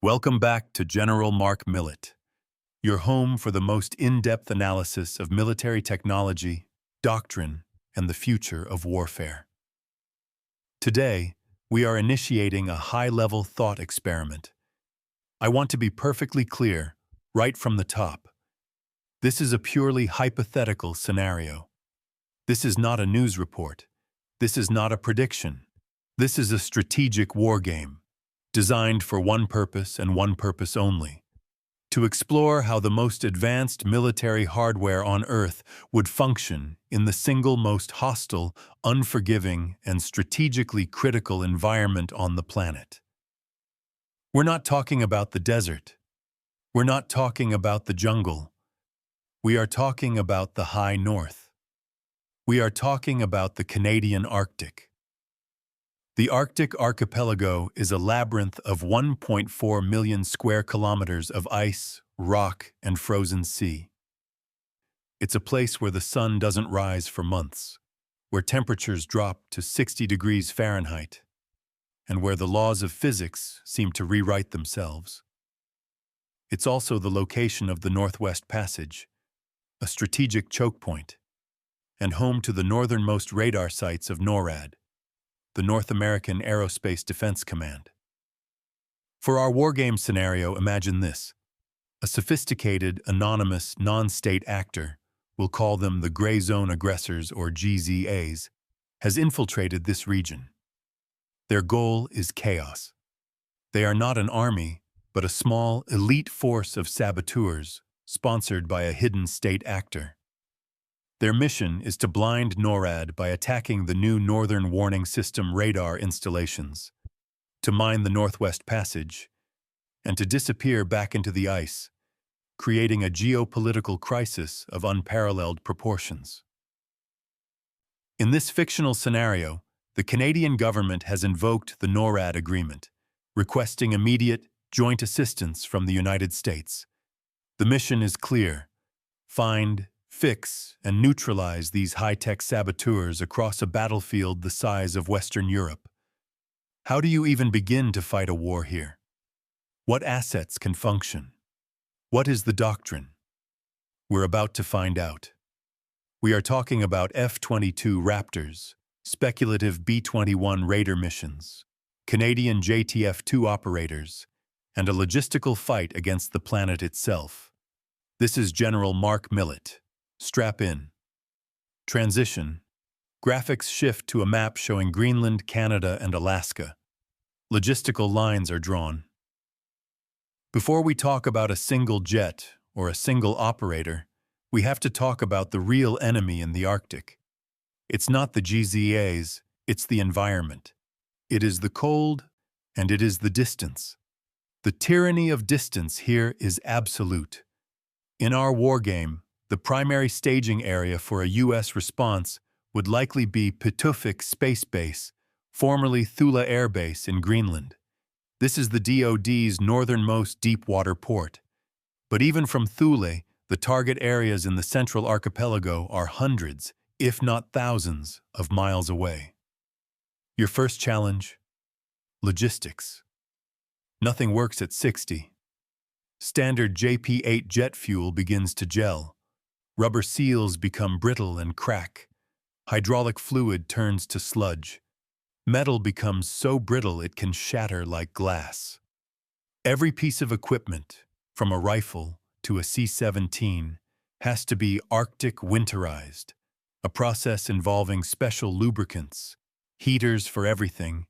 Welcome back to GeneralMarkMillett, your home for the most in-depth analysis of military technology, doctrine, and the future of warfare. Today, we are initiating a high-level thought experiment. I want to be perfectly clear, right from the top. This is a purely hypothetical scenario. This is not a news report. This is not a prediction. This is a strategic wargame, designed for one purpose and one purpose only: to explore how the most advanced military hardware on Earth would function in the single most hostile, unforgiving, and strategically critical environment on the planet. We're not talking about the desert. We're not talking about the jungle. We are talking about the high north. We are talking about the Canadian Arctic. The Arctic archipelago is a labyrinth of 1.4 million square kilometers of ice, rock, and frozen sea. It's a place where the sun doesn't rise for months, where temperatures drop to 60 degrees Fahrenheit, and where the laws of physics seem to rewrite themselves. It's also the location of the Northwest Passage, a strategic choke point, and home to the northernmost radar sites of NORAD, the North American Aerospace Defense Command. For our wargame scenario, imagine this. A sophisticated, anonymous, non-state actor, we'll call them the Grey Zone Aggressors or GZAs, has infiltrated this region. Their goal is chaos. They are not an army, but a small, elite force of saboteurs, sponsored by a hidden state actor. Their mission is to blind NORAD by attacking the new Northern Warning System radar installations, to mine the Northwest Passage, and to disappear back into the ice, creating a geopolitical crisis of unparalleled proportions. In this fictional scenario, the Canadian government has invoked the NORAD agreement, requesting immediate, joint assistance from the United States. The mission is clear: find, fix, and neutralize these high-tech saboteurs across a battlefield the size of Western Europe. How do you even begin to fight a war here? What assets can function? What is the doctrine? We're about to find out. We are talking about F-22 Raptors, speculative B-21 Raider missions, Canadian JTF-2 operators, and a logistical fight against the planet itself. This is GeneralMarkMillett. Strap in. Transition. Graphics shift to a map showing Greenland, Canada, and Alaska. Logistical lines are drawn. Before we talk about a single jet or a single operator, we have to talk about the real enemy in the Arctic. It's not the GZAs, it's the environment. It is the cold, and it is the distance. The tyranny of distance here is absolute. In our wargame, the primary staging area for a U.S. response would likely be Pituffik Space Base, formerly Thule Air Base in Greenland. This is the DoD's northernmost deep-water port. But even from Thule, the target areas in the central archipelago are hundreds, if not thousands, of miles away. Your first challenge? Logistics. Nothing works at 60. Standard JP-8 jet fuel begins to gel. Rubber seals become brittle and crack. Hydraulic fluid turns to sludge. Metal becomes so brittle it can shatter like glass. Every piece of equipment, from a rifle to a C-17, has to be Arctic winterized, a process involving special lubricants, heaters for everything,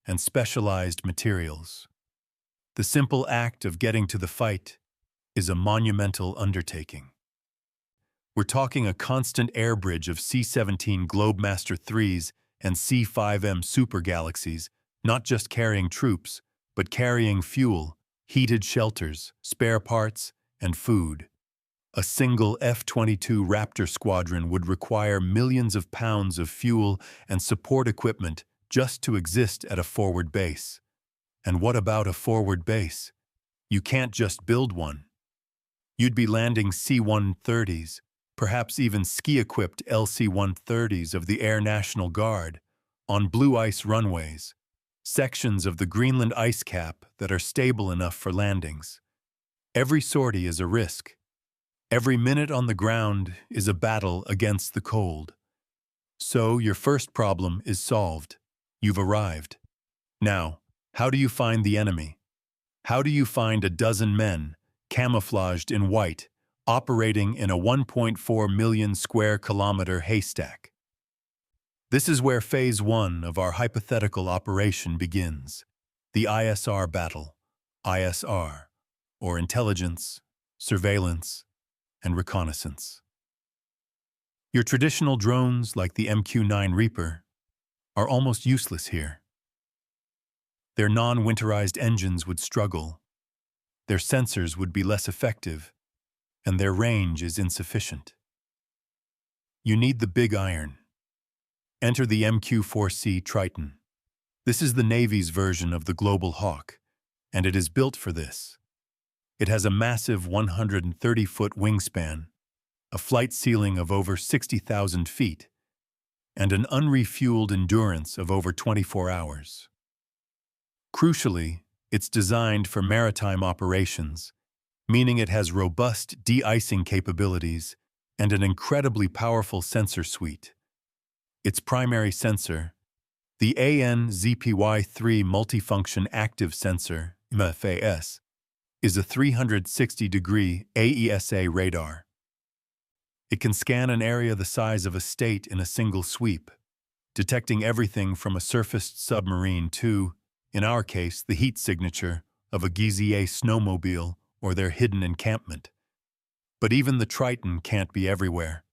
and specialized materials. The simple act of getting to the fight is a monumental undertaking. We're talking a constant air bridge of C-17 Globemaster IIIs and C-5M Super Galaxies, not just carrying troops, but carrying fuel, heated shelters, spare parts, and food. A single F-22 Raptor squadron would require millions of pounds of fuel and support equipment just to exist at a forward base. And what about a forward base? You can't just build one. You'd be landing C-130s, perhaps even ski-equipped LC-130s of the Air National Guard, on blue ice runways, sections of the Greenland ice cap that are stable enough for landings. Every sortie is a risk. Every minute on the ground is a battle against the cold. So your first problem is solved. You've arrived. Now, how do you find the enemy? How do you find a dozen men, camouflaged in white, operating in a 1.4 million square kilometer haystack? This is where Phase 1 of our hypothetical operation begins. The ISR battle, ISR, or intelligence, surveillance, and reconnaissance. Your traditional drones, like the MQ-9 Reaper, are almost useless here. Their non-winterized engines would struggle, their sensors would be less effective, and their range is insufficient. You need the big iron. Enter the MQ-4C Triton. This is the Navy's version of the Global Hawk, and it is built for this. It has a massive 130-foot wingspan, a flight ceiling of over 60,000 feet, and an unrefueled endurance of over 24 hours. Crucially, it's designed for maritime operations, meaning it has robust de-icing capabilities and an incredibly powerful sensor suite. Its primary sensor, the AN-ZPY-3 Multifunction Active Sensor, MFAS, is a 360-degree AESA radar. It can scan an area the size of a state in a single sweep, detecting everything from a surfaced submarine to, in our case, the heat signature of a GZA snowmobile or their hidden encampment. But even the Triton can't be everywhere.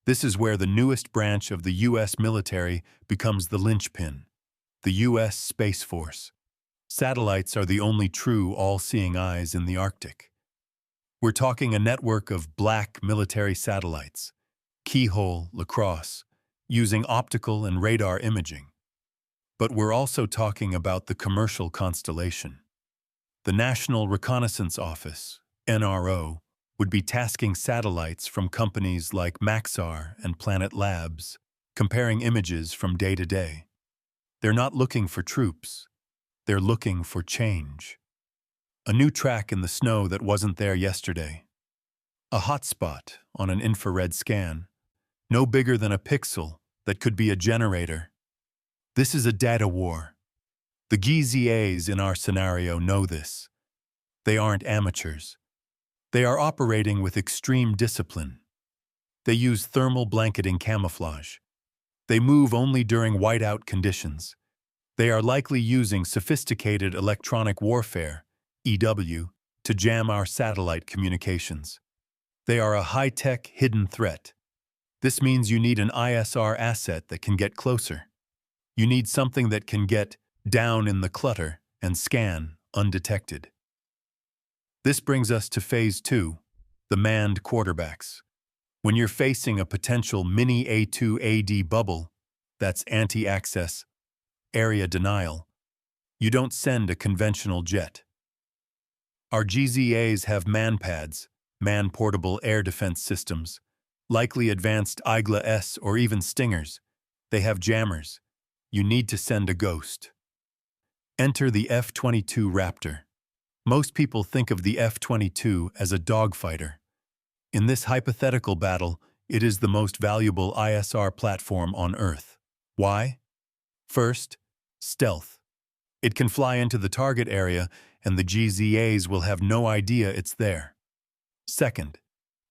This is where the newest branch of the U.S. military becomes the linchpin, the U.S. Space Force. Satellites are the only true all-seeing eyes in the Arctic. We're talking a network of black military satellites, keyhole, lacrosse, using optical and radar imaging. But we're also talking about the commercial constellation. The National Reconnaissance Office, NRO, would be tasking satellites from companies like Maxar and Planet Labs, comparing images from day to day. They're not looking for troops. They're looking for change. A new track in the snow that wasn't there yesterday. A hotspot on an infrared scan, no bigger than a pixel that could be a generator. This is a data war. The GZAs in our scenario know this. They aren't amateurs. They are operating with extreme discipline. They use thermal blanketing camouflage. They move only during whiteout conditions. They are likely using sophisticated electronic warfare, EW, to jam our satellite communications. They are a high-tech, hidden threat. This means you need an ISR asset that can get closer. You need something that can get down in the clutter and scan undetected. This brings us to Phase 2, the manned quarterbacks. When you're facing a potential mini A2AD bubble, that's anti-access, area denial, you don't send a conventional jet. Our GZAs have man-pads, man-portable air defense systems, likely advanced IGLA-S or even Stingers. They have jammers. You need to send a ghost. Enter the F-22 Raptor. Most people think of the F-22 as a dogfighter. In this hypothetical battle, it is the most valuable ISR platform on Earth. Why? First, stealth. It can fly into the target area and the GZAs will have no idea it's there. Second,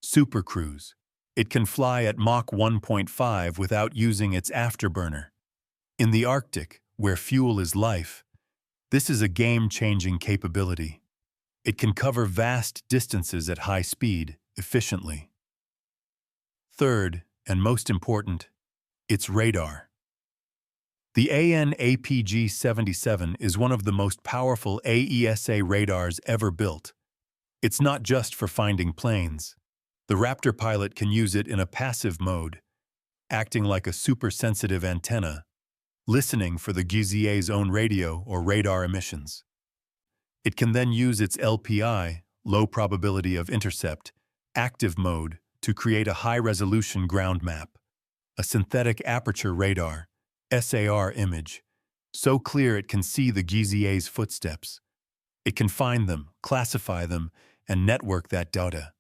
supercruise. It can fly at Mach 1.5 without using its afterburner. In the Arctic, where fuel is life, this is a game-changing capability. It can cover vast distances at high speed, efficiently. Third, and most important, its radar. The AN/APG-77 is one of the most powerful AESA radars ever built. It's not just for finding planes. The Raptor pilot can use it in a passive mode, acting like a super-sensitive antenna, listening for the GZA's own radio or radar emissions. It can then use its LPI, low probability of intercept, active mode to create a high-resolution ground map, a synthetic aperture radar, SAR image, So clear it can see the GZA's footsteps. It can find them, classify them, and network that data,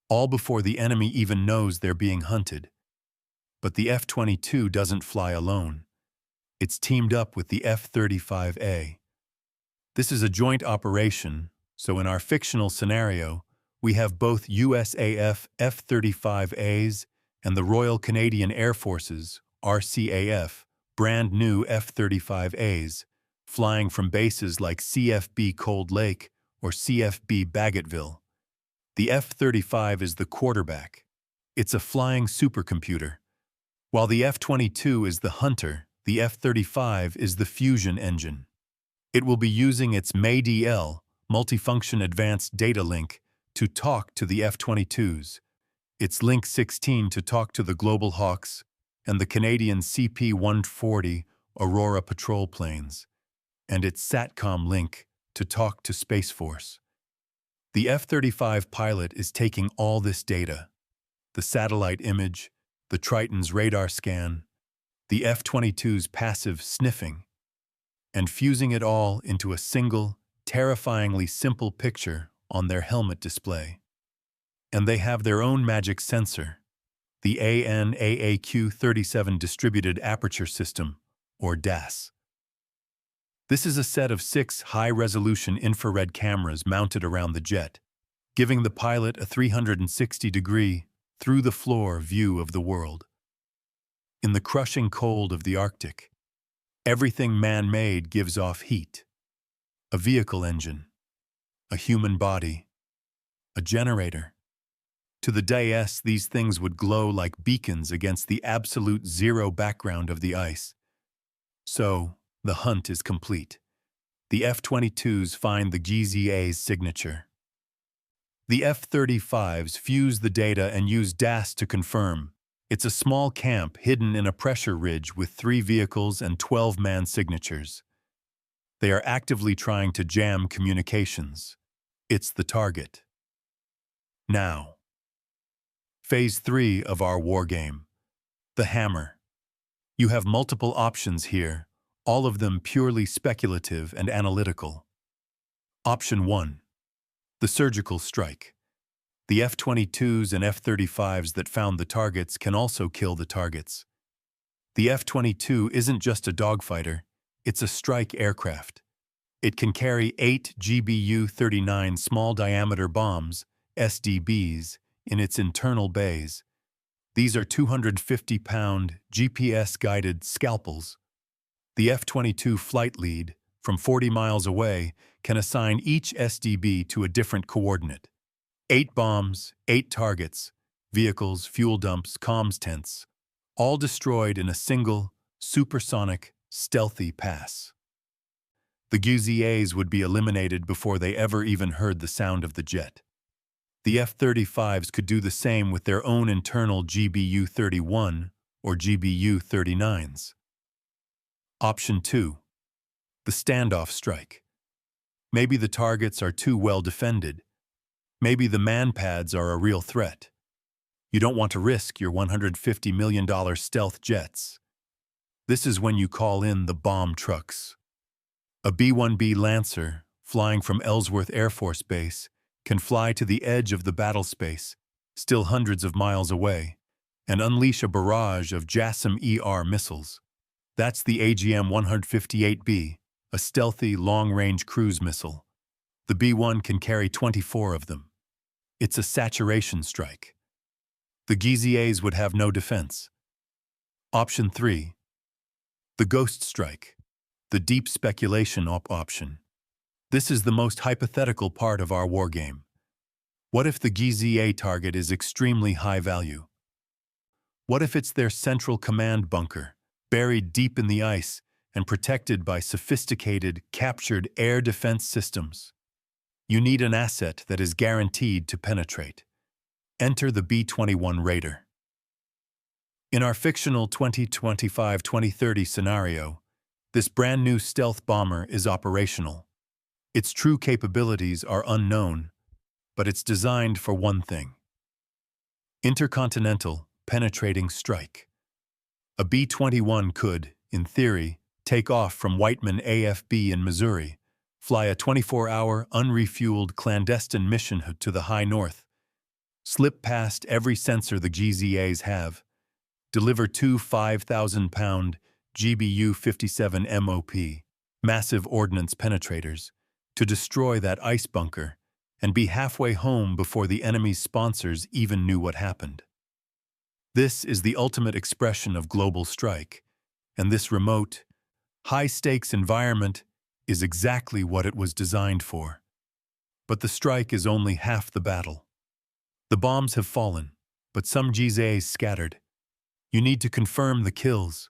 all before the enemy even knows they're being hunted. But the F-22 doesn't fly alone. It's teamed up with the F-35A. This is a joint operation, so in our fictional scenario, we have both USAF F-35As and the Royal Canadian Air Force's, RCAF, brand new F-35As, flying from bases like CFB Cold Lake or CFB Bagotville. The F-35 is the quarterback. It's a flying supercomputer. While the F-22 is the hunter, the F-35 is the fusion engine. It will be using its MADL, Multifunction Advanced Data Link, to talk to the F-22s, its Link 16 to talk to the Global Hawks, and the Canadian CP-140 Aurora patrol planes, and its SATCOM link to talk to Space Force. The F-35 pilot is taking all this data, the satellite image, the Triton's radar scan, the F-22's passive sniffing, and fusing it all into a single, terrifyingly simple picture on their helmet display. And they have their own magic sensor, the AN/AAQ-37 Distributed Aperture System, or DAS. This is a set of 6 high-resolution infrared cameras mounted around the jet, giving the pilot a 360-degree, through-the-floor view of the world. In the crushing cold of the Arctic, everything man-made gives off heat. A vehicle engine, a human body, a generator. To the dais, these things would glow like beacons against the absolute zero background of the ice. So, the hunt is complete. The F-22s find the GZA's signature. The F-35s fuse the data and use DAS to confirm. It's a small camp hidden in a pressure ridge with 3 vehicles and 12-man signatures. They are actively trying to jam communications. It's the target. Now, Phase 3 of our wargame, the hammer. You have multiple options here, all of them purely speculative and analytical. Option 1. The surgical strike. The F-22s and F-35s that found the targets can also kill the targets. The F-22 isn't just a dogfighter, it's a strike aircraft. It can carry 8 GBU-39 small-diameter bombs, SDBs, in its internal bays. These are 250-pound, GPS-guided scalpels. The F-22 flight lead, from 40 miles away, can assign each SDB to a different coordinate. 8 bombs, 8 targets, vehicles, fuel dumps, comms tents, all destroyed in a single, supersonic, stealthy pass. The GZAs would be eliminated before they ever even heard the sound of the jet. The F-35s could do the same with their own internal GBU-31 or GBU-39s. Option 2. The standoff strike. Maybe the targets are too well defended. Maybe the man-pads are a real threat. You don't want to risk your $150 million stealth jets. This is when you call in the bomb trucks. A B-1B Lancer, flying from Ellsworth Air Force Base, can fly to the edge of the battle space, still hundreds of miles away, and unleash a barrage of JASSM-ER missiles. That's the AGM-158B, a stealthy, long-range cruise missile. The B-1 can carry 24 of them. It's a saturation strike. The GZAs would have no defense. Option 3. The ghost strike. The deep speculation option. This is the most hypothetical part of our wargame. What if the GZA target is extremely high value? What if it's their central command bunker, buried deep in the ice and protected by sophisticated, captured air defense systems? You need an asset that is guaranteed to penetrate. Enter the B-21 Raider. In our fictional 2025-2030 scenario, this brand new stealth bomber is operational. Its true capabilities are unknown, but it's designed for one thing: intercontinental, penetrating strike. A B-21 could, in theory, take off from Whiteman AFB in Missouri, fly a 24-hour, unrefueled, clandestine mission to the high north, slip past every sensor the GZAs have, deliver two 5,000-pound GBU-57 MOP, massive ordnance penetrators, to destroy that ice bunker and be halfway home before the enemy's sponsors even knew what happened. This is the ultimate expression of global strike, and this remote, high-stakes environment is exactly what it was designed for. But the strike is only half the battle. The bombs have fallen, but some GZAs scattered. You need to confirm the kills.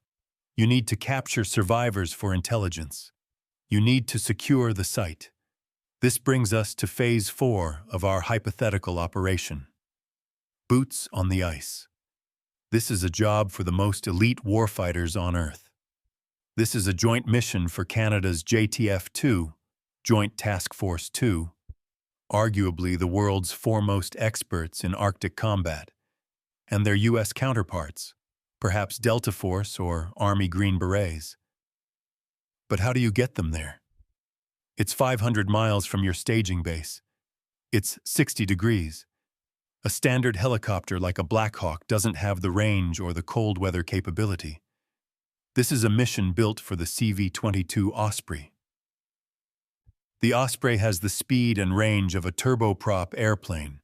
You need to capture survivors for intelligence. You need to secure the site. This brings us to Phase 4 of our hypothetical operation. Boots on the ice. This is a job for the most elite warfighters on Earth. This is a joint mission for Canada's JTF-2, Joint Task Force 2, arguably the world's foremost experts in Arctic combat, and their U.S. counterparts, perhaps Delta Force or Army Green Berets. But how do you get them there? It's 500 miles from your staging base. It's 60 degrees. A standard helicopter like a Black Hawk doesn't have the range or the cold weather capability. This is a mission built for the CV-22 Osprey. The Osprey has the speed and range of a turboprop airplane,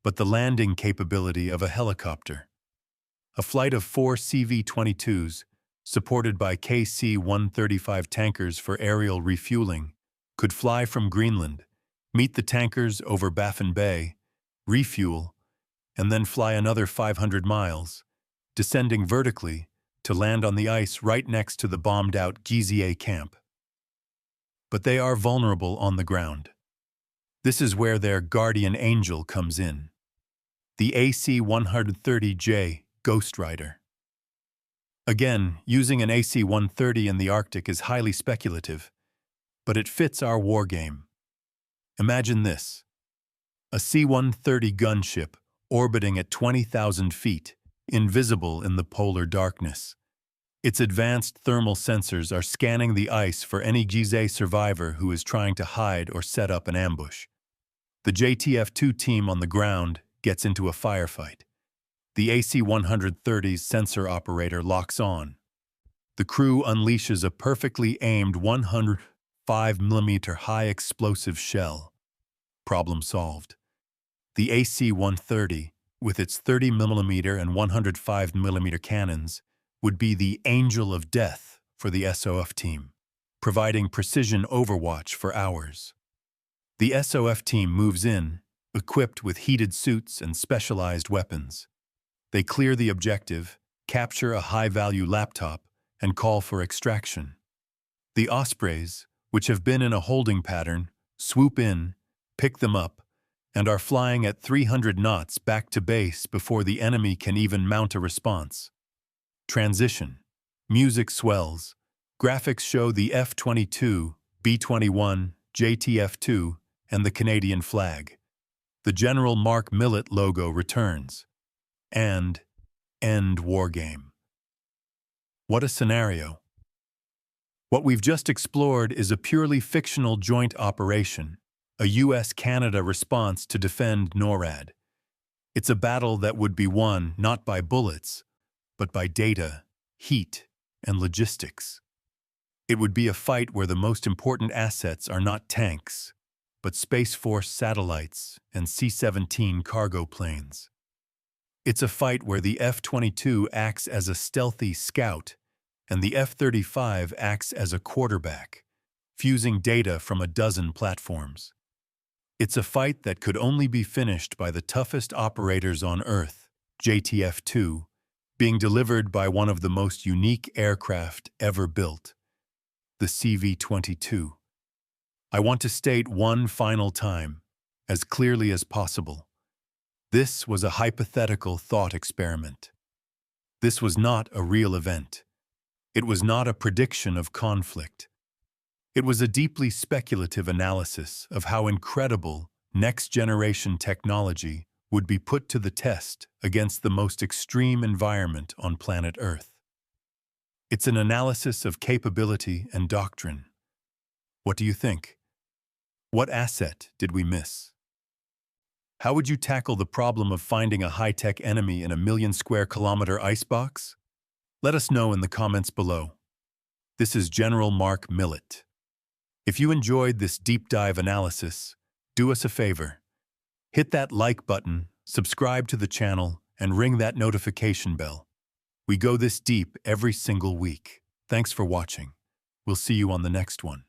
but the landing capability of a helicopter. A flight of 4 CV-22s, supported by KC-135 tankers for aerial refueling, could fly from Greenland, meet the tankers over Baffin Bay, refuel, and then fly another 500 miles, descending vertically to land on the ice right next to the bombed-out GZA camp. But they are vulnerable on the ground. This is where their guardian angel comes in. The AC-130J Ghost Rider. Again, using an AC-130 in the Arctic is highly speculative, but it fits our wargame. Imagine this: a C-130 gunship orbiting at 20,000 feet, invisible in the polar darkness. Its advanced thermal sensors are scanning the ice for any GZA survivor who is trying to hide or set up an ambush. The JTF-2 team on the ground gets into a firefight. The AC-130's sensor operator locks on. The crew unleashes a perfectly aimed 105mm high explosive shell. Problem solved. The AC-130, with its 30mm and 105mm cannons, would be the angel of death for the SOF team, providing precision overwatch for hours. The SOF team moves in, equipped with heated suits and specialized weapons. They clear the objective, capture a high-value laptop, and call for extraction. The Ospreys, which have been in a holding pattern, swoop in, pick them up, and are flying at 300 knots back to base before the enemy can even mount a response. Transition. Music swells. Graphics show the F-22, B-21, JTF-2, and the Canadian flag. The GeneralMarkMillett logo returns. And end wargame. What a scenario. What we've just explored is a purely fictional joint operation, a US-Canada response to defend NORAD. It's a battle that would be won not by bullets, but by data, heat, and logistics. It would be a fight where the most important assets are not tanks, but Space Force satellites and C-17 cargo planes. It's a fight where the F-22 acts as a stealthy scout and the F-35 acts as a quarterback, fusing data from a dozen platforms. It's a fight that could only be finished by the toughest operators on Earth, JTF-2, being delivered by one of the most unique aircraft ever built, the CV-22. I want to state one final time, as clearly as possible. This was a hypothetical thought experiment. This was not a real event. It was not a prediction of conflict. It was a deeply speculative analysis of how incredible next-generation technology would be put to the test against the most extreme environment on planet Earth. It's an analysis of capability and doctrine. What do you think? What asset did we miss? How would you tackle the problem of finding a high-tech enemy in a 1,000,000 square kilometer icebox? Let us know in the comments below. This is General Mark Millett. If you enjoyed this deep dive analysis, do us a favor. Hit that like button, subscribe to the channel, and ring that notification bell. We go this deep every single week. Thanks for watching. We'll see you on the next one.